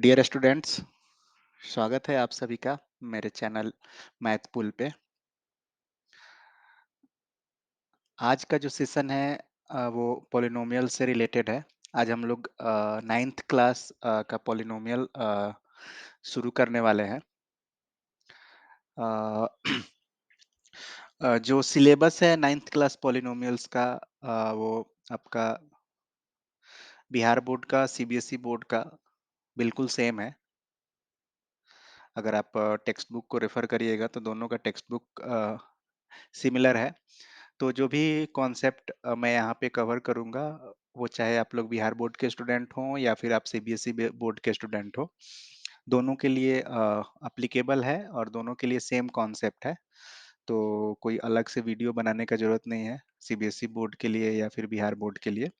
Dear students, स्वागत है आप सभी का मेरे चैनल मैथ पुल पे। आज का जो सेशन है वो पॉलिनोमियल से रिलेटेड है। आज हम लोग नाइन्थ क्लास का पॉलिनोमियल शुरू करने वाले हैं। अ, जो सिलेबस है नाइन्थ क्लास पॉलिनोमियल्स का, वो आपका बिहार बोर्ड का, सीबीएसई बोर्ड का बिल्कुल सेम है। अगर आप टेक्स्ट बुक को रेफर करिएगा तो दोनों का टेक्स्ट बुक सिमिलर है। तो जो भी कॉन्सेप्ट मैं यहाँ पे कवर करूँगा, वो चाहे आप लोग बिहार बोर्ड के स्टूडेंट हों या फिर आप सीबीएसई बोर्ड के स्टूडेंट हो, दोनों के लिए एप्लीकेबल है और दोनों के लिए सेम कॉन्सेप्ट है। तो कोई अलग से वीडियो बनाने का ज़रूरत नहीं है सीबीएसई बोर्ड के लिए या फिर बिहार बोर्ड के लिए।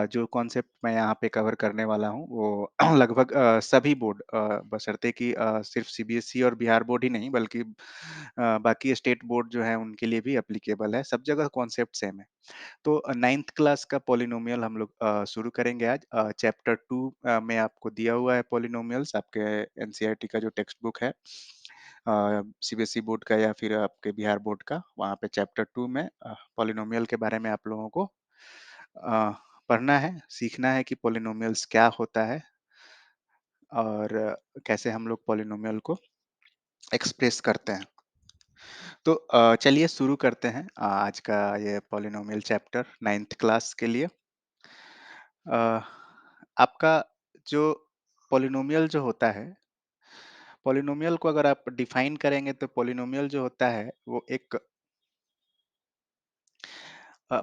जो कॉन्सेप्ट मैं यहाँ पे कवर करने वाला हूँ वो लगभग सभी बोर्ड, बशर्ते कि सिर्फ सीबीएसई और बिहार बोर्ड ही नहीं बल्कि बाकी स्टेट बोर्ड जो है उनके लिए भी एप्लीकेबल है। सब जगह कॉन्सेप्ट सेम है। तो नाइन्थ क्लास का पॉलिनोमियल हम लोग शुरू करेंगे आज। चैप्टर 2 में आपको दिया हुआ है पॉलिनोमियल्स, आपके एनसीईआरटी का जो टेक्स्ट बुक है सीबीएसई बोर्ड का या फिर आपके बिहार बोर्ड का, वहाँ पे चैप्टर 2 में पॉलिनोमियल के बारे में आप लोगों को अ, पढ़ना है, सीखना है कि पॉलिनोमियल्स क्या होता है और कैसे हम लोग पॉलिनोमियल को एक्सप्रेस करते हैं। तो चलिए शुरू करते हैं आज का ये पॉलिनोमियल चैप्टर नाइन्थ क्लास के लिए। अ, आपका जो पॉलिनोमियल जो होता है, पॉलिनोमियल को अगर आप डिफाइन करेंगे तो पॉलिनोमियल जो होता है वो एक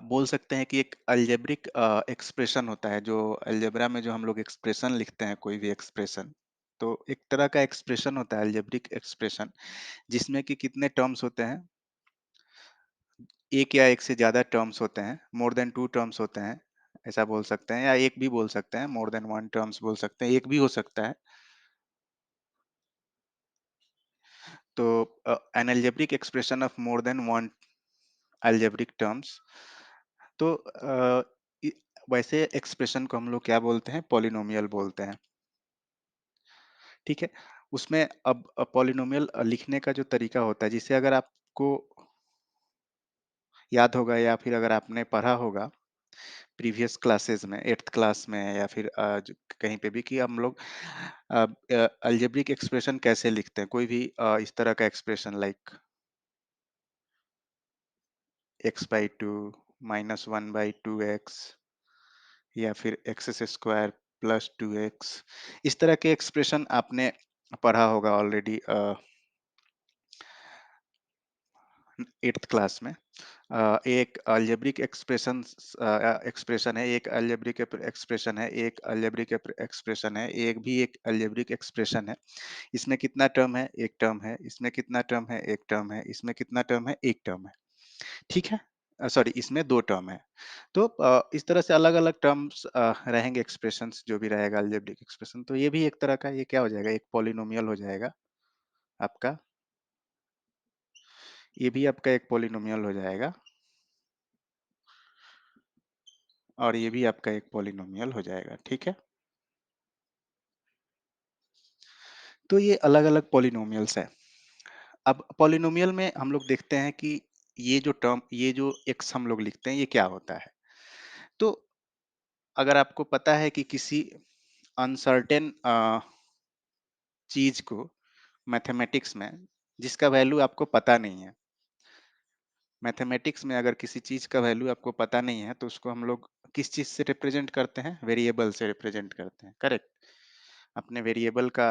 बोल सकते हैं कि एक अलजेब्रिक एक्सप्रेशन होता है। जो अलजेब्रा में जो हम लोग एक्सप्रेशन लिखते हैं, कोई भी एक्सप्रेशन, तो एक तरह का एक्सप्रेशन होता है अलजेब्रिक एक्सप्रेशन, जिसमें कि कितने टर्म्स होते हैं, एक या एक से ज्यादा टर्म्स होते हैं, मोर देन टू टर्म्स होते हैं, ऐसा बोल सकते हैं, या एक भी बोल सकते हैं, मोर देन वन टर्म्स बोल सकते हैं, एक भी हो सकता है। तो N algebraic expression of more than one algebraic terms. तो वैसे एक्सप्रेशन को हम लोग क्या बोलते हैं? पॉलिनोमियल बोलते हैं। ठीक है। उसमें अब पॉलिनोमियल लिखने का जो तरीका होता है, जिसे अगर आपको याद होगा या फिर अगर आपने पढ़ा होगा प्रीवियस क्लासेस में, एट्थ क्लास में या फिर कहीं पे भी, कि हम लोग अलजेब्रिक एक्सप्रेशन कैसे लिखते हैं। कोई भी इस तरह का expression like x by two minus one by two x या फिर x square plus two x, इस तरह के एक्सप्रेशन आपने पढ़ा होगा ऑलरेडी एट्थ क्लास में। एक अलजेब्रिक एक्सप्रेशन है, एक अलजेब्रिक एक्सप्रेशन है, एक अलजेब्रिक एक्सप्रेशन है, एक अलजेब्रिक एक्सप्रेशन है। इसमें कितना टर्म है? एक टर्म है। इसमें कितना टर्म है? एक टर्म है। इसमें कितना टर्म है? एक टर्म है। ठीक है। सॉरी, इसमें दो टर्म है। तो इस तरह से अलग अलग टर्म्स रहेंगे, एक्सप्रेशंस जो भी रहेगा अलजेब्रिक एक्सप्रेशन, तो ये भी एक तरह का, ये क्या हो जाएगा? एक पॉलिनोमियल हो जाएगा आपका। ये भी आपका एक पॉलिनोमियल हो जाएगा और ये भी आपका एक पॉलिनोमियल हो जाएगा। ठीक है। तो ये अलग अलग पॉलिनोमियल्स है। अब पॉलिनोमियल में हम लोग देखते हैं कि ये जो टर्म, ये जो एक्स हम लोग लिखते हैं, ये क्या होता है। तो अगर आपको पता है कि किसी अनसर्टेन चीज को मैथमेटिक्स में, जिसका वैल्यू आपको पता नहीं है, मैथमेटिक्स में अगर किसी चीज का वैल्यू आपको पता नहीं है तो उसको हम लोग किस चीज से रिप्रेजेंट करते हैं? वेरिएबल से रिप्रेजेंट करते हैं। करेक्ट। अपने वेरिएबल का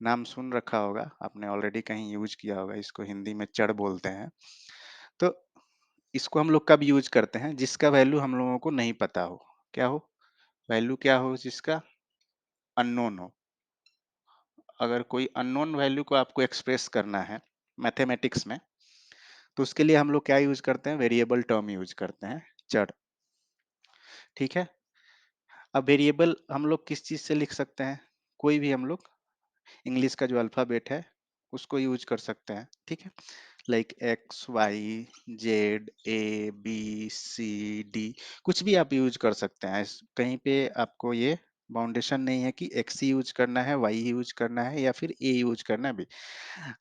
नाम सुन रखा होगा आपने, ऑलरेडी कहीं यूज किया होगा इसको, हिंदी में चर बोलते हैं। तो इसको हम लोग कब यूज करते हैं? जिसका वैल्यू हम लोगों को नहीं पता हो। क्या हो? वैल्यू क्या हो? जिसका अननोन हो। अगर कोई अननोन वैल्यू को आपको एक्सप्रेस करना है मैथमेटिक्स में, तो उसके लिए हम लोग क्या यूज करते हैं? वेरिएबल टर्म यूज करते हैं, चर। ठीक है। अब वेरिएबल हम लोग किस चीज से लिख सकते हैं? कोई भी हम लोग इंग्लिश का जो अल्फाबेट है उसको यूज कर सकते हैं। ठीक है। Like X Y Z A B C D, कुछ भी आप यूज कर सकते हैं। कहीं पे आपको ये बाउंडेशन नहीं है कि एक्स ही यूज करना है, वाई ही यूज करना है या फिर ए यूज करना है, बी।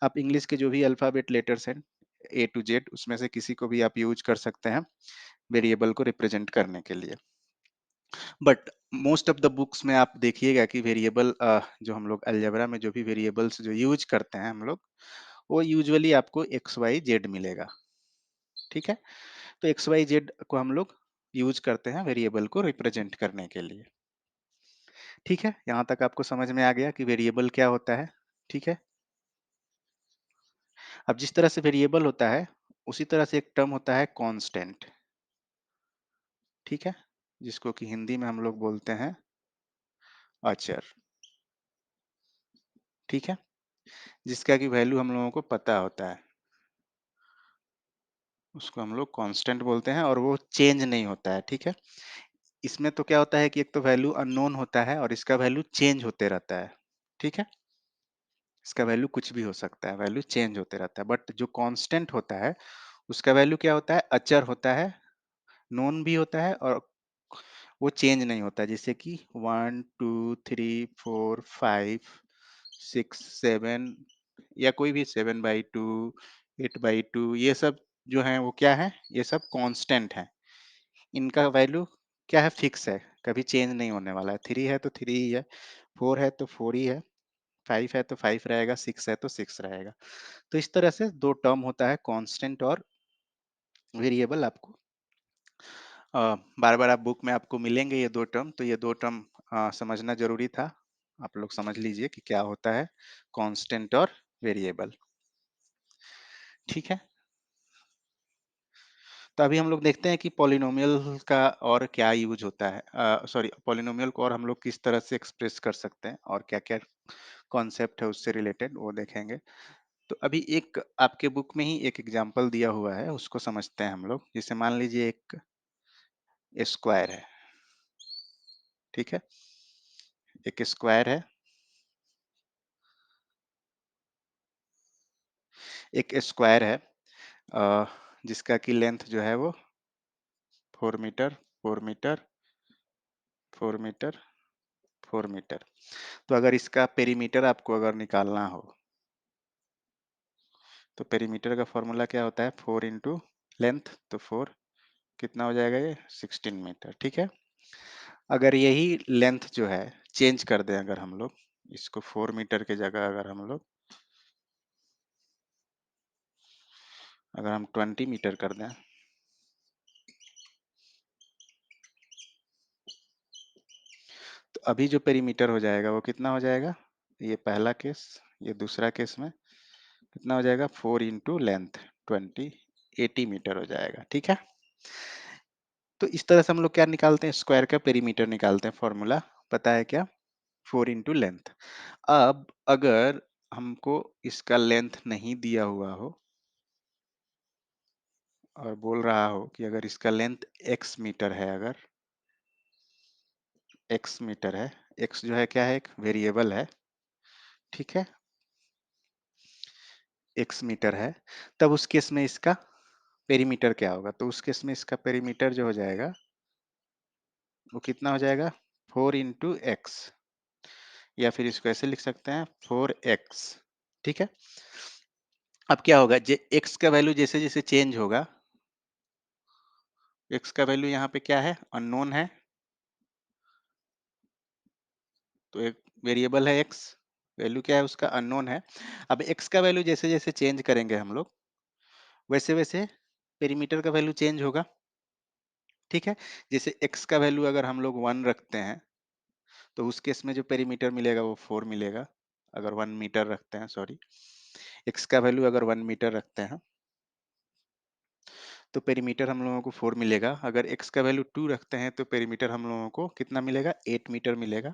आप इंग्लिश के जो भी अल्फाबेट लेटर्स हैं, ए टू जेड, उसमें से किसी को भी आप यूज कर सकते हैं वेरिएबल को रिप्रेजेंट करने के लिए। But most of the books में आप देखिएगा कि वेरिएबल, जो हम लोग अलजेब्रा में जो भी वेरिएबल्स जो यूज करते हैं हम लोग, वो यूजुअली आपको एक्स वाई जेड मिलेगा। ठीक है, तो एक्स वाई जेड को हम लोग यूज करते हैं वेरिएबल को रिप्रेजेंट करने के लिए। ठीक है, यहाँ तक आपको समझ में आ गया कि वेरिएबल क्या होता है। ठीक है, अब जिस तरह से वेरिएबल होता है, उसी तरह से एक टर्म होता है कांस्टेंट। ठीक है, जिसको कि हिंदी में हम लोग बोलते हैं अचर। ठीक है, जिसका कि वैल्यू हम लोगों को पता होता है, उसको हम लोग कांस्टेंट बोलते हैं और वो चेंज नहीं होता है। ठीक है, इसमें तो क्या होता है कि एक तो वैल्यू अननोन होता है और इसका वैल्यू चेंज होते रहता है। ठीक है, इसका वैल्यू कुछ भी हो सकता है, वैल्यू चेंज होते रहता है। बट जो कांस्टेंट होता है, उसका वैल्यू क्या होता है, अचर होता है, नोन भी होता है और वो चेंज नहीं होता। जैसे कि 1 2 3 4 5 6 7, या कोई भी 7/2, 8/2, ये सब जो है वो क्या है, ये सब कांस्टेंट है। इनका वैल्यू क्या है, फिक्स है, कभी चेंज नहीं होने वाला है। 3 है तो 3 ही है, 4 है तो 4 ही है, 5 है तो 5 रहेगा, 6 है तो 6 रहेगा। तो इस तरह से दो टर्म होता है, कांस्टेंट और वेरिएबल। आपको बार बार आप बुक में आपको मिलेंगे ये दो टर्म, तो ये दो टर्म समझना जरूरी था। आप लोग समझ लीजिए कि क्या होता है कांस्टेंट और वेरिएबल। ठीक है, तो अभी हम लोग देखते हैं कि पॉलिनोमियल का और क्या यूज होता है, सॉरी, पॉलिनोमियल को और हम लोग किस तरह से एक्सप्रेस कर सकते हैं और क्या क्या कॉन्सेप्ट है उससे रिलेटेड, वो देखेंगे। तो अभी एक आपके बुक में ही एक एग्जांपल दिया हुआ है, उसको समझते हैं हम लोग। जैसे मान लीजिए एक स्क्वायर है। ठीक है, एक स्क्वायर है, एक स्क्वायर है, अ, जिसका की लेंथ जो है वो 4 मीटर, 4 मीटर, 4 मीटर, 4 मीटर। तो अगर इसका पेरीमीटर आपको अगर निकालना हो, तो पेरीमीटर का फॉर्मूला क्या होता है, 4 इंटू लेंथ, तो 4 कितना हो जाएगा, ये 16 मीटर। ठीक है, अगर यही लेंथ जो है चेंज कर दें, अगर हम लोग इसको 4 मीटर की जगह अगर हम 20 मीटर कर दें, तो अभी जो पेरीमीटर हो जाएगा वो कितना हो जाएगा, ये पहला केस, ये दूसरा केस में कितना हो जाएगा, 4 इंटू लेंथ 20, 80 मीटर हो जाएगा। ठीक है, तो इस तरह से हम लोग क्या निकालते हैं, स्क्वायर का पेरीमीटर निकालते हैं। फॉर्मूला पता है क्या, 4 इंटू लेंथ। अब अगर हमको इसका लेंथ नहीं दिया हुआ हो और बोल रहा हो कि अगर इसका लेंथ x मीटर है, अगर x मीटर है, x जो है क्या है, एक वेरिएबल है। ठीक है, x मीटर है, तब उस केस में इसका पेरीमीटर क्या होगा, तो उस केस में इसका पेरीमीटर जो हो जाएगा वो कितना हो जाएगा, 4 इंटू एक्स, या फिर इसको ऐसे लिख सकते हैं 4x। ठीक है, अब क्या होगा, x का वैल्यू जैसे जैसे चेंज होगा, x का वैल्यू यहाँ पे क्या है, अननोन है, तो एक वेरिएबल है x, वैल्यू क्या है उसका, अननोन है। अब x का वैल्यू जैसे जैसे चेंज करेंगे हम लोग, वैसे वैसे पेरीमीटर का वैल्यू चेंज होगा। ठीक है, जैसे x का वैल्यू अगर हम लोग 1 रखते हैं, तो उस केस में जो पेरीमीटर मिलेगा वो 4 मिलेगा। अगर 1 मीटर रखते हैं, सॉरी, x का वैल्यू अगर 1 मीटर रखते हैं, तो पेरीमीटर हम लोगों को 4 मिलेगा। अगर x का वैल्यू 2 रखते हैं, तो पेरीमीटर हम लोगों को कितना मिलेगा, 8 मीटर मिलेगा।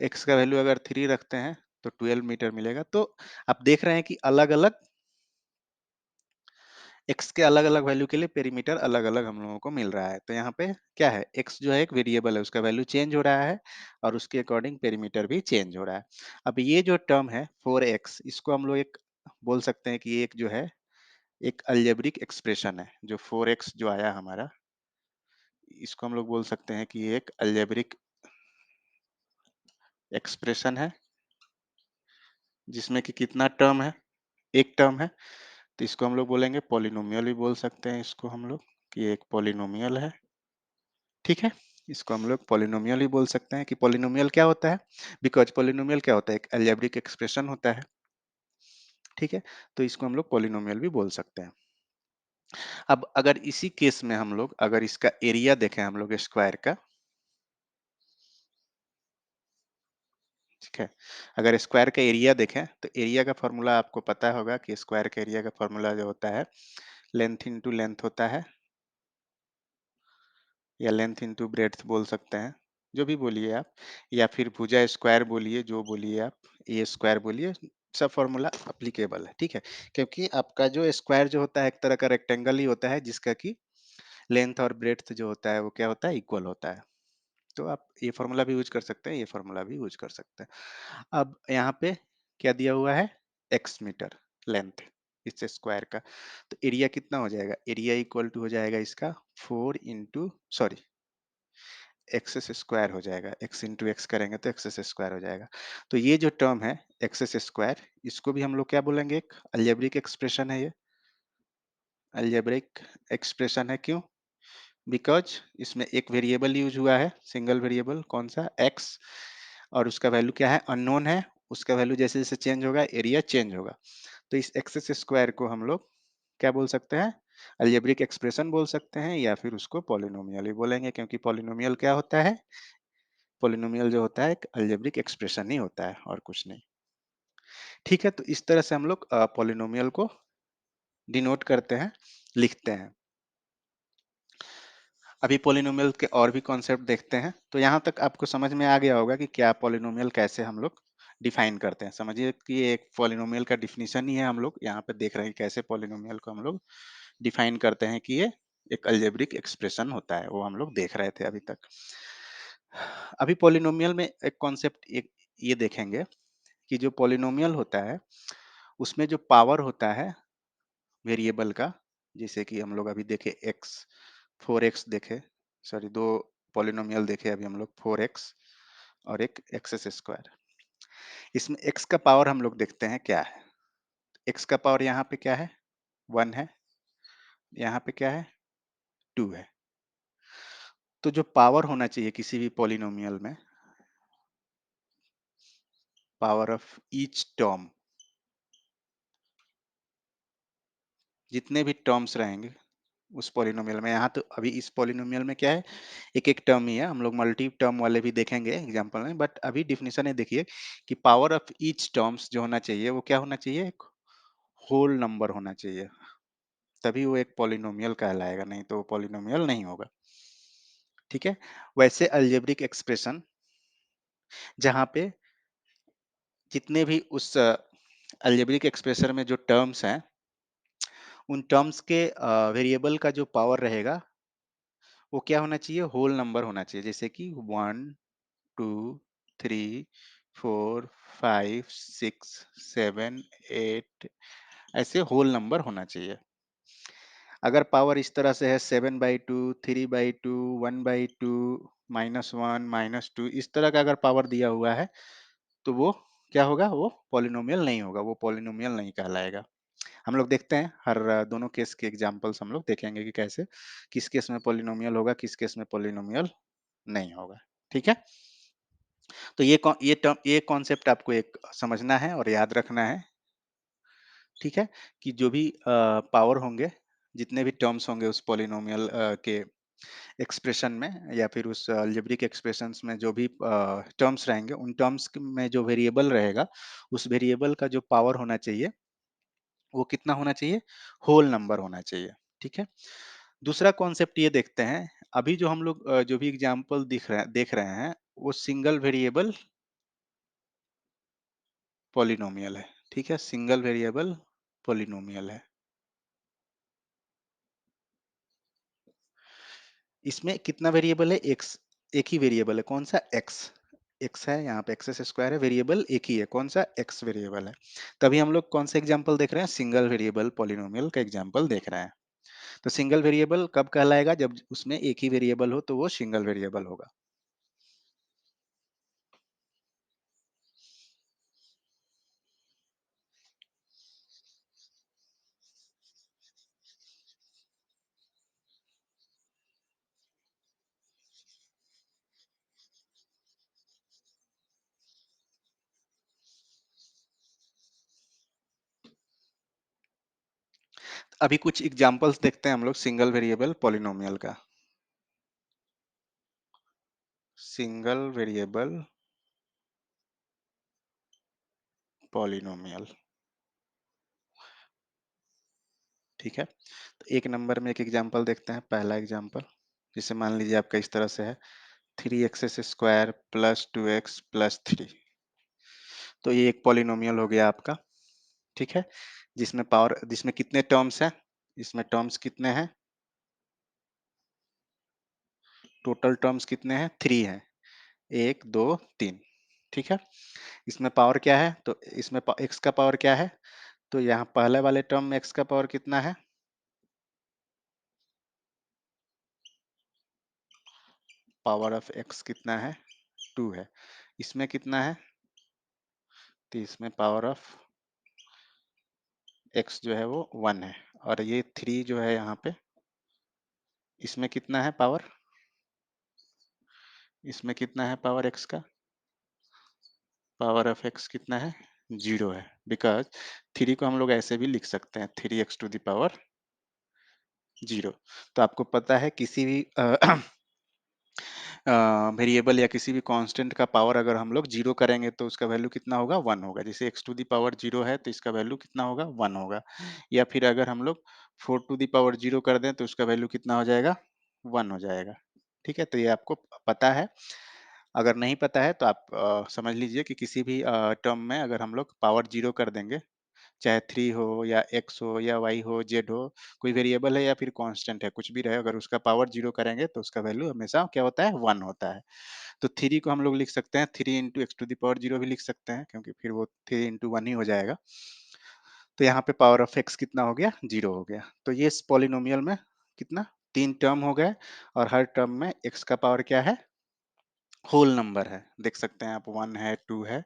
x का वैल्यू अगर 3 रखते हैं, तो 12 मीटर मिलेगा। तो आप देख रहे हैं कि अलग अलग x के अलग अलग वैल्यू के लिए पेरीमीटर अलग अलग हम लोगों को मिल रहा है। तो यहाँ पे क्या है, x जो है एक वेरिएबल है, उसका वैल्यू चेंज हो रहा है और उसके अकॉर्डिंग पेरीमीटर भी चेंज हो रहा है। अब ये जो टर्म है 4x, इसको हम लोग एक बोल सकते हैं कि एक जो है एक अलजेब्रिक एक्सप्रेशन है। जो 4x जो आया हमारा, इसको हम लोग बोल सकते हैं कि ये एक अलजेब्रिक एक्सप्रेशन है जिसमें कि कितना टर्म है, एक टर्म है, तो इसको हम लोग बोलेंगे पॉलिनोमियल भी बोल सकते हैं इसको हम लोग, कि ये एक पॉलिनोमियल है। ठीक है, इसको हम लोग पॉलिनोमियल ही बोल सकते हैं। कि पॉलिनोमियल क्या होता है, बिकॉज पॉलिनोमियल क्या होता है, एक अलजेब्रिक एक्सप्रेशन होता है। ठीक है, तो इसको हम लोग पॉलिनोमियल भी बोल सकते हैं। अब अगर इसी केस में हम लोग अगर इसका एरिया देखें हम लोग स्क्वायर का, ठीक है, अगर स्क्वायर का एरिया देखें तो एरिया का फॉर्मूला आपको पता होगा कि स्क्वायर का एरिया का फॉर्मूला जो होता है लेंथ इनटू लेंथ होता है, या लेंथ इनटू ब्रेड्थ बोल सकते हैं, जो भी बोलिए आप, या फिर भुजा स्क्वायर बोलिए, जो बोलिए आप, ए स्क्वायर बोलिए, सब फॉर्मूला अप्लीकेबल है। ठीक है, क्योंकि आपका जो स्क्वायर जो होता है एक तरह का रेक्टेंगल ही होता है जिसका कि लेंथ और ब्रेड्थ जो होता है वो क्या होता है, इक्वल होता है। तो आप ये फॉर्मूला भी यूज कर सकते हैं, ये फॉर्मूला भी यूज कर सकते हैं। अब यहाँ पे क्या दिया हुआ है, एक्स मीटर लेंथ इस स्क्वायर का, तो एरिया कितना हो जाएगा, एरिया इक्वल टू हो जाएगा इसका 4 इंटू सॉरी एक्स स्क्वायर हो जाएगा, एक्स इंटू एक्स करेंगे तो एक्स स्क्वायर हो जाएगा। तो ये जो टर्म है एक्स स्क्वायर, इसको भी हम लोग क्या बोलेंगे, एक अलजेब्रिक एक्सप्रेशन है ये, अलजेब्रिक एक्सप्रेशन है। क्यों, बिकॉज इसमें एक वेरिएबल यूज हुआ है, सिंगल वेरिएबल, कौन सा, एक्स, और उसका वैल्यू क्या है, अननोन है, उसका वैल्यू जैसे जैसे चेंज होगा एरिया चेंज होगा। तो इस एक्स स्क्वायर को हम लोग क्या बोल सकते हैं, अलजेब्रिक एक्सप्रेशन बोल सकते हैं, या फिर उसको पॉलिनोमियल ही बोलेंगे, क्योंकि पॉलिनोमियल क्या होता है, पॉलिनोमियल जो होता है एक अलजेब्रिक एक्सप्रेशन ही होता है और कुछ नहीं। ठीक है, तो इस तरह से हम लोग पॉलिनोमियल को डिनोट करते हैं, लिखते हैं। अभी पॉलिनोमियल के और भी कॉन्सेप्ट देखते हैं। तो यहाँ तक आपको समझ में आ गया होगा कि क्या पॉलिनोमियल कैसे हम लोग डिफाइन करते हैं। समझिए कि ये एक पॉलिनोमियल का डिफिनीशन ही है, हम लोग यहाँ पे देख रहे हैं कैसे पॉलिनोमियल को हम लोग डिफाइन करते हैं, कि ये एक अलजेब्रिक एक्सप्रेशन होता है, वो हम लोग देख रहे थे अभी तक। अभी पॉलिनोमियल में एक कॉन्सेप्ट एक ये देखेंगे कि जो पॉलिनोमियल होता है उसमें जो पावर होता है वेरिएबल का, जैसे कि हम लोग अभी देखे एक्स, 4x देखे, सॉरी दो पॉलिनोमियल देखे अभी हम लोग, 4x और एक एक्स स्क्वायर। इसमें x का पावर हम लोग देखते हैं क्या है, x का पावर यहाँ पे क्या है, 1 है, यहाँ पे क्या है, 2 है। तो जो पावर होना चाहिए किसी भी पॉलिनोमियल में, पावर ऑफ ईच टर्म, जितने भी टर्म्स रहेंगे उस पॉलिनोमियल में, यहाँ तो अभी इस पॉलिनोमियल में क्या है, एक एक टर्म ही है, हम लोग मल्टी टर्म वाले भी देखेंगे एग्जांपल में, बट अभी डिफिनीशन है देखिए कि पावर ऑफ ईच टर्म्स जो होना चाहिए वो क्या होना चाहिए, एक होल नंबर होना चाहिए, तभी वो एक पॉलिनोमियल कहलाएगा, नहीं तो वो पॉलिनोमियल नहीं होगा। ठीक है, वैसे अलजेब्रिक एक्सप्रेशन जहाँ पे जितने भी उस अलजेब्रिक एक्सप्रेशन में जो टर्म्स हैं उन टर्म्स के वेरिएबल का जो पावर रहेगा वो क्या होना चाहिए, होल नंबर होना चाहिए, जैसे कि 1 2 3 4 5 6 7 8, ऐसे होल नंबर होना चाहिए। अगर पावर इस तरह से है 7/2, 3/2, 1/2, -1, -2, इस तरह का अगर पावर दिया हुआ है तो वो क्या होगा, वो पॉलिनोमियल नहीं होगा, वो पॉलिनोमियल नहीं कहलाएगा। हम लोग देखते हैं हर दोनों केस के एग्जांपल्स हम लोग देखेंगे कि कैसे, किस केस में पॉलिनोमियल होगा, किस केस में पॉलिनोमियल नहीं होगा। ठीक है, तो ये कॉन्सेप्ट आपको एक समझना है और याद रखना है। ठीक है, कि जो भी पावर होंगे, जितने भी टर्म्स होंगे उस पॉलिनोमियल के एक्सप्रेशन में, या फिर उस अलजेब्रिक एक्सप्रेशंस में जो भी टर्म्स रहेंगे, उन टर्म्स में जो वेरिएबल रहेगा उस वेरिएबल का जो पावर होना चाहिए वो कितना होना चाहिए, होल नंबर होना चाहिए। ठीक है, दूसरा कॉन्सेप्ट ये देखते हैं, अभी जो हम लोग जो भी एग्जांपल देख रहे हैं वो सिंगल वेरिएबल पॉलिनोमियल है। ठीक है, सिंगल वेरिएबल पॉलिनोमियल है। इसमें कितना वेरिएबल है, एक्स, एक ही वेरिएबल है, कौन सा, एक्स, एक्स है, यहाँ पे एक्स स्क्वायर है, वेरिएबल एक ही है, कौन सा, एक्स वेरिएबल है। तभी हम लोग कौन सा एग्जांपल देख रहे हैं, सिंगल वेरिएबल पॉलिनोमियल का एग्जांपल देख रहे हैं। तो सिंगल वेरिएबल कब कहलाएगा, जब उसमें एक ही वेरिएबल हो तो वो सिंगल वेरिएबल होगा। अभी कुछ एग्जांपल्स देखते हैं हम लोग सिंगल वेरिएबल पॉलिनोमियल का। सिंगल वेरिएबल पॉलिनोमियल, ठीक है। तो एक नंबर में एक एग्जांपल देखते हैं। पहला एग्जांपल, जिसे मान लीजिए आपका इस तरह से है, 3x² प्लस 2x प्लस 3। तो ये एक पॉलिनोमियल हो गया आपका, ठीक है, जिसमें कितने टर्म्स हैं? इसमें टर्म्स कितने हैं? टोटल टर्म्स कितने हैं? 3 हैं। 1 2 3, ठीक है। इसमें पावर क्या है? तो इसमें x का पावर क्या है? तो यहाँ पहले वाले टर्म में x का पावर कितना है? पावर ऑफ x कितना है? 2 है। इसमें कितना है? तो इसमें पावर ऑफ x जो है वो 1 है। और ये 3 जो है यहाँ पे, इसमें कितना है पावर? इसमें कितना है पावर x का? पावर ऑफ x कितना है? 0 है। बिकॉज 3 को हम लोग ऐसे भी लिख सकते हैं, 3x टू द पावर 0। तो आपको पता है किसी भी वेरिएबल या किसी भी कांस्टेंट का पावर अगर हम लोग 0 करेंगे तो उसका वैल्यू कितना होगा? 1 होगा। जैसे x टू द पावर 0 है तो इसका वैल्यू कितना होगा? 1 होगा। या फिर अगर हम लोग 4 टू द पावर 0 कर दें तो उसका वैल्यू कितना हो जाएगा? 1 हो जाएगा। ठीक है, तो ये आपको पता है। अगर नहीं पता है तो आप समझ लीजिए कि किसी भी टर्म में अगर हम लोग पावर 0 कर देंगे, चाहे 3 हो या x हो या y हो, z हो, कोई वेरिएबल है या फिर कांस्टेंट है, कुछ भी रहे, अगर उसका पावर 0 करेंगे तो उसका वैल्यू हमेशा क्या होता है? 1 होता है। तो 3 को हम लोग लिख सकते हैं 3 into x to the power 0 भी लिख सकते हैं, क्योंकि फिर वो 3 इंटू 1 ही हो जाएगा। तो यहाँ पे पावर ऑफ x कितना हो गया? 0 हो गया। तो ये इस पॉलिनोमियल में कितना? 3 टर्म हो गए, और हर टर्म में x का पावर क्या है? होल नंबर है। देख सकते हैं आप, 1 है, 2 है,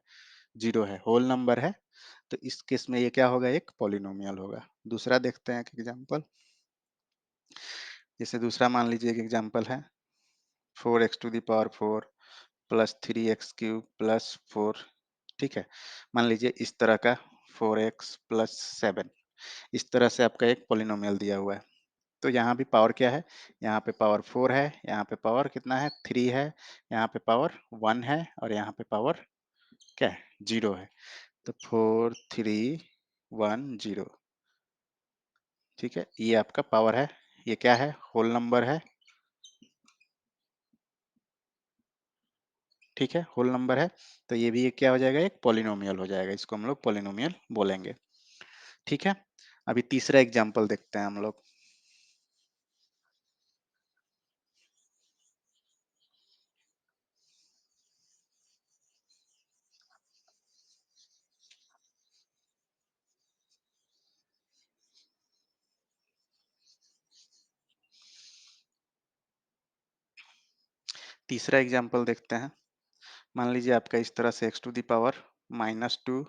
0 है, होल नंबर है। तो इस केस में ये क्या होगा? एक पॉलिनोमियल होगा। दूसरा देखते हैं एक एग्जांपल। जैसे दूसरा मान लीजिए एक एग्जांपल है, 4x to the power 4 plus 3x³ plus 4, ठीक है। मान लीजिए इस तरह का 4x प्लस 7, इस तरह से आपका एक पॉलिनोमियल दिया हुआ है। तो यहाँ भी पावर क्या है? यहाँ पे पावर 4 है, यहाँ पे पावर कितना है? 3 है, यहाँ पे पावर 1 है, और यहाँ पे पावर क्या है? 0 है। तो 4 3 1 0, ठीक है, ये आपका पावर है। ये क्या है? होल नंबर है, ठीक है, होल नंबर है। तो ये भी एक क्या हो जाएगा? एक पॉलिनोमियल हो जाएगा। इसको हम लोग पॉलिनोमियल बोलेंगे, ठीक है। अभी तीसरा एग्जांपल देखते हैं हम लोग। तीसरा एग्जांपल देखते हैं। मान लीजिए आपका इस तरह से x to the power -2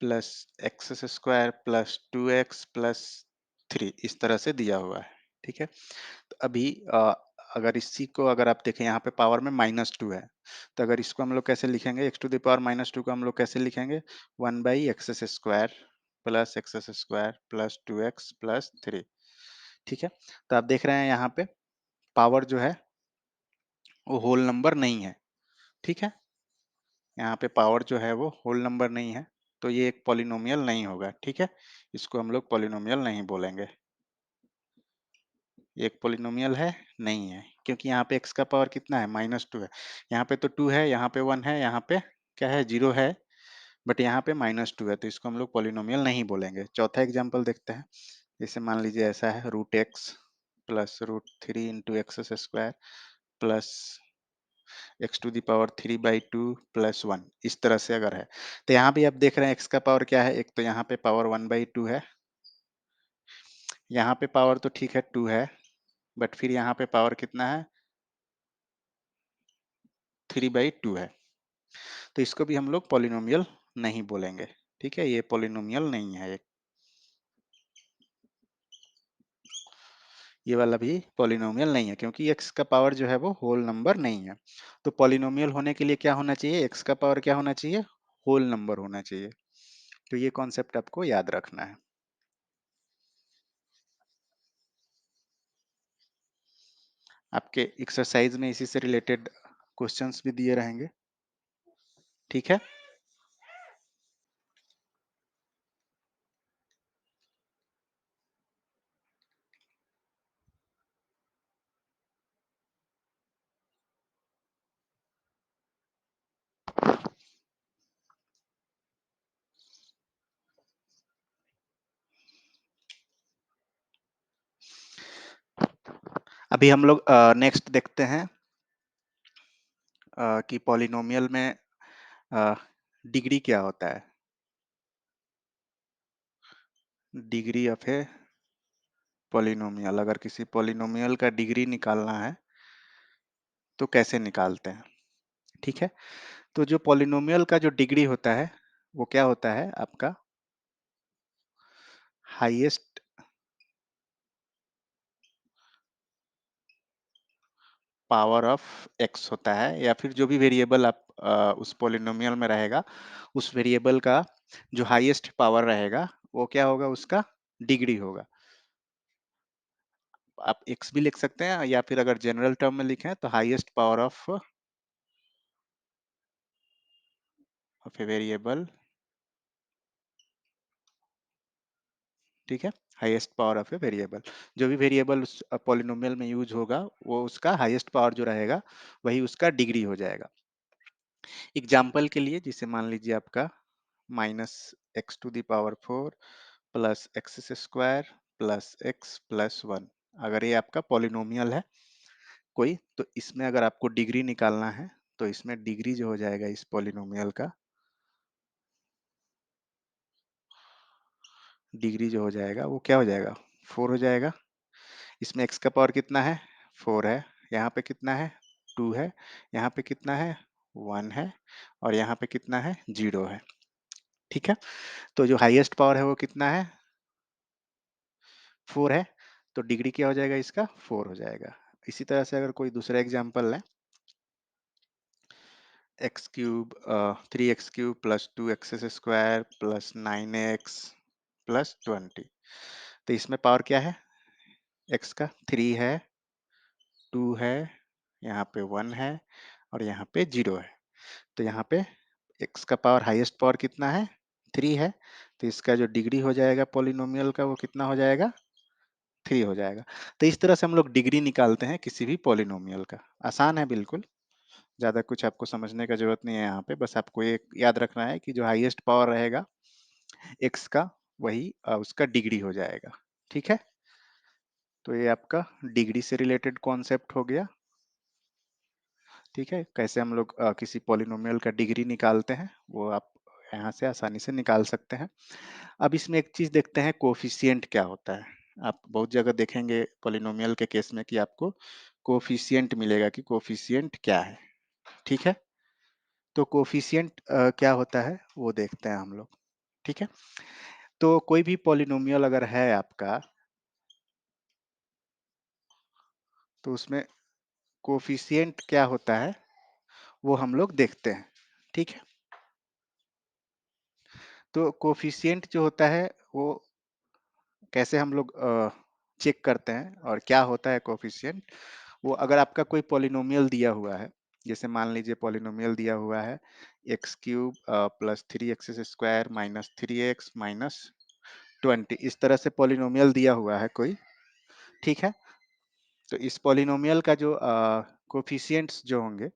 plus x² plus 2x plus 3 इस तरह से दिया हुआ है, ठीक है। तो अभी अगर इसी को अगर आप देखें, यहाँ पे पावर में -2 है, तो अगर इसको हम लोग कैसे लिखेंगे? x टू द पावर -2 को हम लोग कैसे लिखेंगे? 1/x² plus x² plus 2x plus 3, ठीक है। तो आप देख रहे हैं यहाँ पे पावर जो है वो होल नंबर नहीं है, ठीक है। यहाँ पे पावर जो है वो होल नंबर नहीं है, तो ये एक पॉलिनोमियल नहीं होगा, ठीक है। इसको हम लोग पॉलिनोमियल नहीं बोलेंगे। ये एक पॉलिनोमियल है? नहीं है, क्योंकि यहाँ पे x का पावर कितना है? -2 है। यहाँ पे तो 2 है, यहाँ पे 1 है, यहाँ पे क्या है? 0 है, बट यहाँ पे -2 है, तो इसको हम लोग पॉलिनोमियल नहीं बोलेंगे। चौथा एग्जाम्पल देखते हैं। जैसे मान लीजिए ऐसा है, √x plus √3 into x² plus x to the power 3/2 plus 1, इस तरह से अगर है, तो यहाँ भी आप देख रहे हैं x का पावर क्या है? एक तो यहाँ पे पावर 1/2 है, यहाँ पे पावर तो ठीक है 2 है, बट फिर यहाँ पे पावर कितना है? 3/2 है। तो इसको भी हम लोग पॉलिनोमियल नहीं बोलेंगे, ठीक है। ये पॉलिनोमियल नहीं है, ये वाला भी पॉलिनोमियल नहीं है, क्योंकि x का पावर जो है वो होल नंबर नहीं है। तो पॉलिनोमियल होने के लिए क्या होना चाहिए? x का पावर क्या होना चाहिए? होल नंबर होना चाहिए। तो ये कॉन्सेप्ट आपको याद रखना है। आपके एक्सरसाइज में इसी से रिलेटेड क्वेश्चंस भी दिए रहेंगे। ठीक है। अभी हम लोग नेक्स्ट देखते हैं कि पॉलिनोमियल में डिग्री क्या होता है। डिग्री ऑफ ए पॉलिनोमियल, अगर किसी पॉलिनोमियल का डिग्री निकालना है तो कैसे निकालते हैं। ठीक है। तो जो पॉलिनोमियल का जो डिग्री होता है वो क्या होता है आपका हाईएस्ट पावर ऑफ एक्स होता है, या फिर जो भी वेरिएबल आप उस पॉलिनोमियल में रहेगा उस वेरिएबल का जो हाईएस्ट पावर रहेगा वो क्या होगा, उसका डिग्री होगा। आप एक्स भी लिख सकते हैं, या फिर अगर जनरल टर्म में लिखें तो highest power of a variable. ठीक है। Highest power of a variable, जो भी वेरिएबल उस पॉलिनोमियल में यूज होगा वो उसका हाईएस्ट पावर जो रहेगा वही उसका डिग्री हो जाएगा। एग्जाम्पल के लिए, जिसे मान लीजिए आपका minus x to the power 4 plus x square plus x plus 1, अगर ये आपका पॉलिनोमियल है कोई, तो इसमें अगर आपको डिग्री निकालना है तो इसमें डिग्री जो हो जाएगा इस पॉलिनोमियल का, डिग्री जो हो जाएगा वो क्या हो जाएगा, 4 हो जाएगा। इसमें x का पावर कितना है, 4 है। यहाँ पे कितना है, 2 है। यहाँ पे कितना है, 1 है। और यहाँ पे कितना है, 0 है। ठीक है। तो जो हाईएस्ट पावर है वो कितना है, 4 है। तो डिग्री क्या हो जाएगा इसका, 4 हो जाएगा। इसी तरह से अगर कोई दूसरा एग्जांपल लें, x cube 3x³ plus 2x square plus 9x plus 20, तो इसमें पावर क्या है, x का 3 है, 2 है, यहाँ पे 1 है और यहाँ पे 0 है। तो यहाँ पे x का पावर हाईएस्ट पावर कितना है, 3 है। तो इसका जो डिग्री हो जाएगा पॉलिनोमियल का वो कितना हो जाएगा, 3 हो जाएगा। तो इस तरह से हम लोग डिग्री निकालते हैं किसी भी पॉलिनोमियल का। आसान है बिल्कुल, ज़्यादा कुछ आपको समझने का जरूरत नहीं है यहाँ पे। बस आपको एक याद रखना है कि जो हाईएस्ट पावर रहेगा x का वही उसका डिग्री हो जाएगा। ठीक है। तो ये आपका डिग्री से रिलेटेड कॉन्सेप्ट हो गया। ठीक है, कैसे हम लोग किसी पॉलिनोमियल का डिग्री निकालते हैं वो आप यहाँ से आसानी से निकाल सकते हैं। अब इसमें एक चीज देखते हैं, कोफिशिएंट क्या होता है। आप बहुत जगह देखेंगे पॉलिनोमियल के केस में कि आपको कोफिशिएंट मिलेगा, कि कोफिशिएंट क्या है। ठीक है। तो कोफिशिएंट क्या होता है वो देखते हैं हम लोग। ठीक है। तो कोई भी पॉलिनोमियल अगर है आपका, तो उसमें कोफिशिएंट क्या होता है वो हम लोग देखते हैं। ठीक है। तो कोफिशिएंट जो होता है वो कैसे हम लोग चेक करते हैं और क्या होता है कोफिशिएंट, वो अगर आपका कोई पॉलिनोमियल दिया हुआ है, जैसे मान लीजिए पॉलिनोमियल दिया हुआ है x³ plus 3x square minus 3x minus 20, इस तरह से पॉलिनोमियल दिया हुआ है कोई। ठीक है। तो इस पॉलिनोमियल का जो कोफिशिएंट्स जो होंगे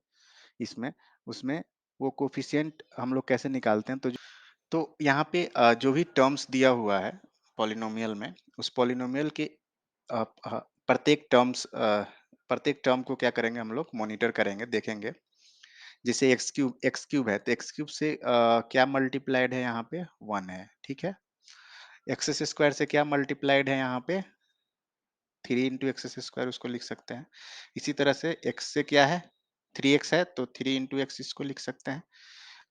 इसमें, उसमें वो कोफिशिएंट हम लोग कैसे निकालते हैं, तो यहाँ पे जो भी टर्म्स दिया हुआ है पॉलिनोमियल में, उस पॉलिनोमियल के अ, अ, प्रत्येक टर्म्स प्रत्येक टर्म को क्या करेंगे, हम लोग मॉनिटर करेंगे, देखेंगे। जैसे एक्स क्यूब है तो एक्स क्यूब से क्या मल्टीप्लाइड है, यहाँ पे 1 है। ठीक है। एक्स स्क्वायर से क्या मल्टीप्लाइड है, यहाँ पे 3 × x² उसको लिख सकते हैं। इसी तरह से x से क्या है, 3x है तो 3 × x इसको लिख सकते हैं।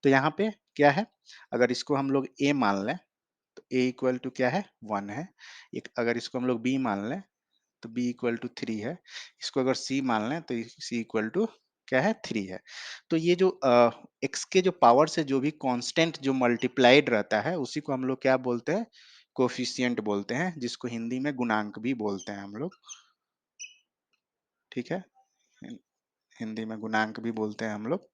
तो यहाँ पे क्या है, अगर इसको हम लोग a मान लें तो a इक्वल टू क्या है, 1 है। एक अगर इसको हम लोग b मान लें तो b इक्वल टू 3 है। इसको अगर c मान लें तो c इक्वल टू क्या है, 3 है। तो ये जो x के जो पावर से जो भी कांस्टेंट जो मल्टीप्लाइड रहता है उसी को हम लोग क्या बोलते हैं, कोफिशिएंट बोलते हैं, जिसको हिंदी में गुणांक भी बोलते हैं हम लोग। ठीक है। हिंदी में गुणांक भी बोलते हैं हम लोग।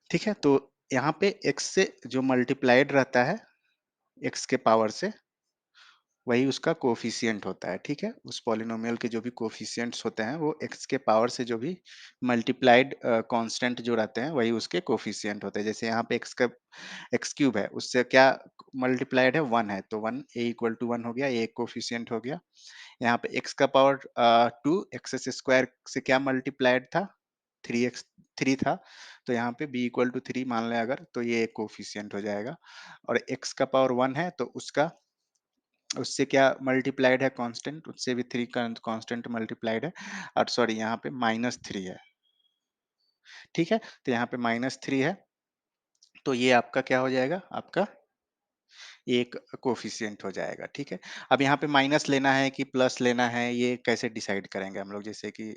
ठीक है, तो यहाँ पे x से जो मल्टीप्लाइड रहता है, x के पावर से, वही उसका कोफिशिएंट होता है। ठीक है, उस पॉलिनोमियल के जो भी कोफिशिएंट्स होते हैं वो x के पावर से जो भी मल्टीप्लाइड कांस्टेंट जो रहते हैं वही उसके कोफिशिएंट होते हैं। जैसे यहाँ पे x का एक्स क्यूब है, उससे क्या मल्टीप्लाइड है, 1 है, तो 1 a इक्वल टू 1 हो गया, ये एक कोफिशिएंट हो गया। यहाँ पे x का पावर 2 एक्स स्क्वायर से क्या मल्टीप्लाइड था, 3x 3 था, तो यहाँ पे b इक्वल टू 3 मान लें अगर, तो ये एक कोफिशिएंट हो जाएगा। और x का पावर 1 है तो उसका उससे क्या मल्टीप्लाइड है कांस्टेंट, उससे भी 3 कांस्टेंट मल्टीप्लाइड है, और सॉरी यहाँ पे -3 है। ठीक है, तो यहाँ पे -3 है, तो ये आपका क्या हो जाएगा, आपका एक कोफिशिएंट हो जाएगा। ठीक है, अब यहाँ पे माइनस लेना है कि प्लस लेना है, ये कैसे डिसाइड करेंगे हम लोग। जैसे कि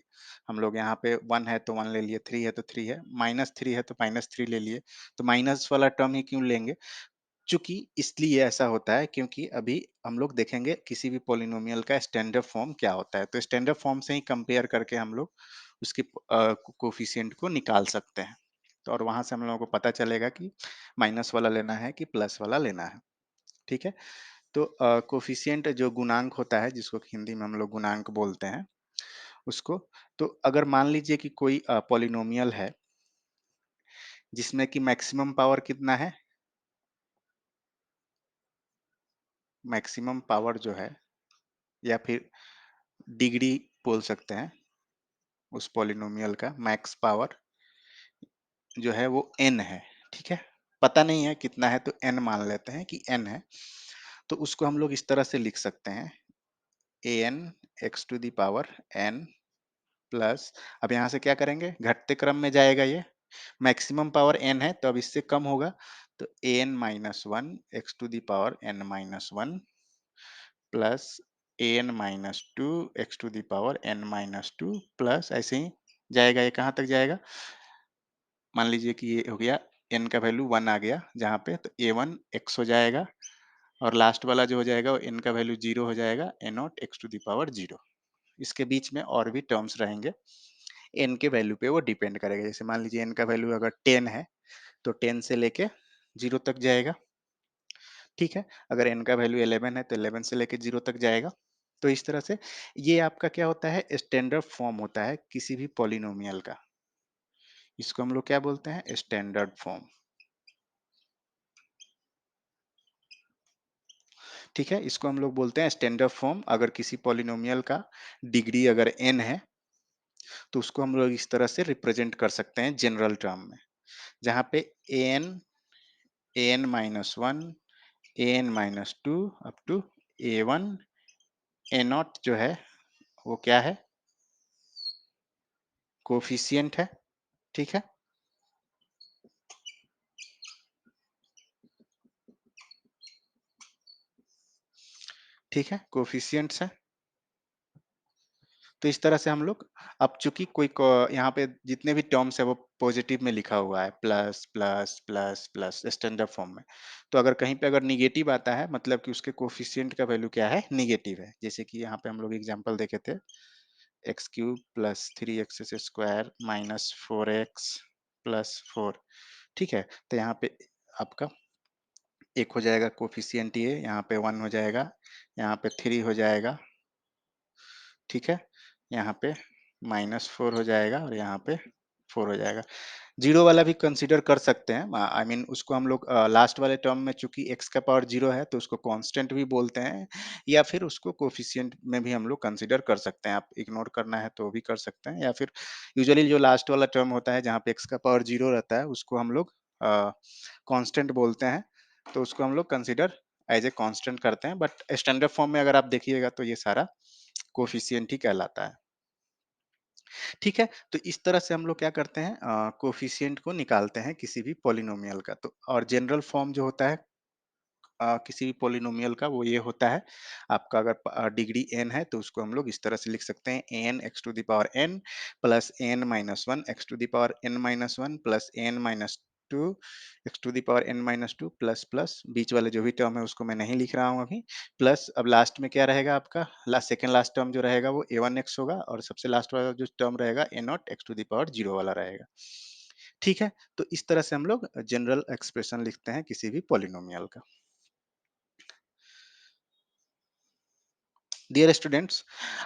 हम लोग यहाँ पे 1 है तो 1 ले लिए, 3 है तो 3 है, -3 है तो -3 ले लिए। तो माइनस वाला टर्म ही क्यों लेंगे, चूंकि इसलिए ऐसा होता है क्योंकि अभी हम लोग देखेंगे किसी भी पॉलिनोमियल का स्टैंडर्ड फॉर्म क्या होता है, तो स्टैंडर्ड फॉर्म से ही कंपेयर करके हम लोग उसके कोफिशिएंट को निकाल सकते हैं। तो और वहां से हम लोगों को पता चलेगा कि माइनस वाला लेना है कि प्लस वाला लेना है। ठीक है, तो कोफिशिएंट जो गुणांक होता है, जिसको हिंदी में हम लोग गुणांक बोलते हैं, उसको, तो अगर मान लीजिए कि कोई पॉलिनोमियल है जिसमें कि मैक्सिमम पावर कितना है, मैक्सिमम पावर जो है, या फिर डिग्री बोल सकते हैं, उस पॉलिनोमियल का मैक्स पावर जो है वो n है। ठीक है, पता नहीं है कितना है, तो n मान लेते हैं कि n है। तो उसको हम लोग इस तरह से लिख सकते हैं, an x to the power n plus, अब यहाँ से क्या करेंगे, घटते क्रम में जाएगा ये, मैक्सिमम पावर n है तो अब इससे कम होगा, तो an minus one x to the power n minus one plus an minus two x to the power n minus two, plus ऐसे ही जाएगा, ये कहाँ तक जाएगा, मान लीजिए कि ये हो गया, n का वैल्यू 1 आ गया जहाँ पे, तो a1 x हो जाएगा, और लास्ट वाला जो हो जाएगा वो n का वैल्यू 0 हो जाएगा, a0 x to the power 0। इसके बीच में और भी टर्म्स रहेंगे, n के वैल्यू पे वो डिपेंड करेगा। जैसे मान लीजिए n का वैल्यू अगर 10 है तो 10 से लेके 0 तक जाएगा। ठीक है, अगर n का वैल्यू 11 है तो 11 से लेके 0 तक जाएगा। तो इस तरह से ये आपका क्या होता है, स्टैंडर्ड फॉर्म होता है किसी भी पॉलिनोमियल का। इसको हम लोग क्या बोलते हैं, स्टैंडर्ड फॉर्म। ठीक है, इसको हम लोग बोलते हैं स्टैंडर्ड फॉर्म। अगर किसी पॉलिनोमियल का डिग्री अगर n है तो उसको हम लोग इस तरह से रिप्रेजेंट कर सकते हैं जनरल टर्म में, जहाँ पे an minus one, an minus two, up to a1, a0 जो है वो क्या है, कोफिशिएंट है। ठीक है, ठीक है, कोफिशिएंट्स है। तो इस तरह से हम लोग, अब चूंकि कोई यहाँ पे जितने भी टर्म्स है वो पॉजिटिव में लिखा हुआ है, plus plus plus plus standard form में, तो अगर कहीं पे अगर निगेटिव आता है, मतलब कि उसके कोफिशिएंट का वैल्यू क्या है, निगेटिव है। जैसे कि यहाँ पे हम लोग एग्जांपल देखे थे, x cube plus 3x square minus 4x plus 4। ठीक है, तो यहाँ पे आपका एक हो जाएगा कोफिशिएंट, ये यहाँ पे 1 हो जाएगा, यहाँ पे 3 हो जाएगा। ठीक है, यहाँ पे -4 हो जाएगा, और यहाँ पे 4 हो जाएगा। जीरो वाला भी कंसीडर कर सकते हैं, आई मीन उसको हम लोग लास्ट वाले टर्म में चूंकि x का पावर 0 है तो उसको कांस्टेंट भी बोलते हैं, या फिर उसको कोफिशिएंट में भी हम लोग कंसीडर कर सकते हैं। आप इग्नोर करना है तो भी कर सकते हैं, या फिर यूजुअली जो लास्ट वाला टर्म होता है जहाँ पे x का पावर 0 रहता है उसको हम लोग कांस्टेंट बोलते हैं, तो उसको हम लोग कंसीडर एज ए कांस्टेंट करते हैं। बट स्टैंडर्ड फॉर्म में अगर आप देखिएगा तो ये सारा कोफिशिएंट ही कहलाता है। ठीक है, तो इस तरह से हम लोग क्या करते हैं, कोफिशिएंट को निकालते हैं किसी भी पॉलिनोमियल का। तो और जनरल फॉर्म जो होता है किसी भी पॉलिनोमियल का, वो ये होता है, आपका अगर डिग्री n है तो उसको हम लोग इस तरह से लिख सकते हैं, n x to the power n plus n minus one x to the power n minus one plus n minus two x to the power n minus two plus plus बीच वाले जो भी टर्म है उसको मैं नहीं लिख रहा हूँ अभी, प्लस अब लास्ट में क्या रहेगा आपका, लास्ट सेकंड लास्ट टर्म जो रहेगा वो a1x होगा और सबसे लास्ट वाला जो टर्म रहेगा a naught x to the power zero वाला रहेगा। ठीक है, तो इस तरह से हम लोग जनरल एक्सप्रेशन लिखते हैं किसी भी पॉलिनोमियल का। डियर स्टूडेंट्स,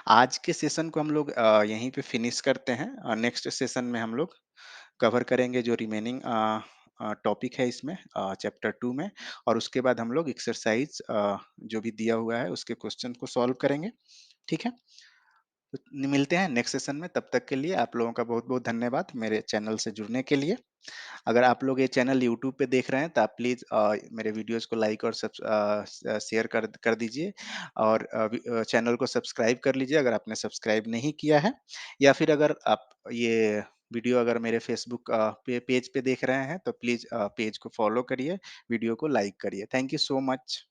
आज के सेशन को हम लोग यहीं पे फिनिश करते हैं और नेक्स्ट सेशन में हम लोग कवर करेंगे जो रिमेनिंग टॉपिक है इसमें चैप्टर 2 में, और उसके बाद हम लोग एक्सरसाइज जो भी दिया हुआ है उसके क्वेश्चन को सॉल्व करेंगे। ठीक है, तो मिलते हैं नेक्स्ट सेशन में, तब तक के लिए आप लोगों का बहुत बहुत धन्यवाद मेरे चैनल से जुड़ने के लिए। अगर आप लोग ये चैनल यूट्यूब पे देख रहे हैं तो आप प्लीज़ मेरे वीडियोस को लाइक और शेयर कर कर दीजिए, और चैनल को सब्सक्राइब कर लीजिए अगर आपने सब्सक्राइब नहीं किया है, या फिर अगर आप ये वीडियो अगर मेरे फेसबुक पेज पे देख रहे हैं तो प्लीज़ पेज को फॉलो करिए, वीडियो को लाइक करिए। Thank you so much.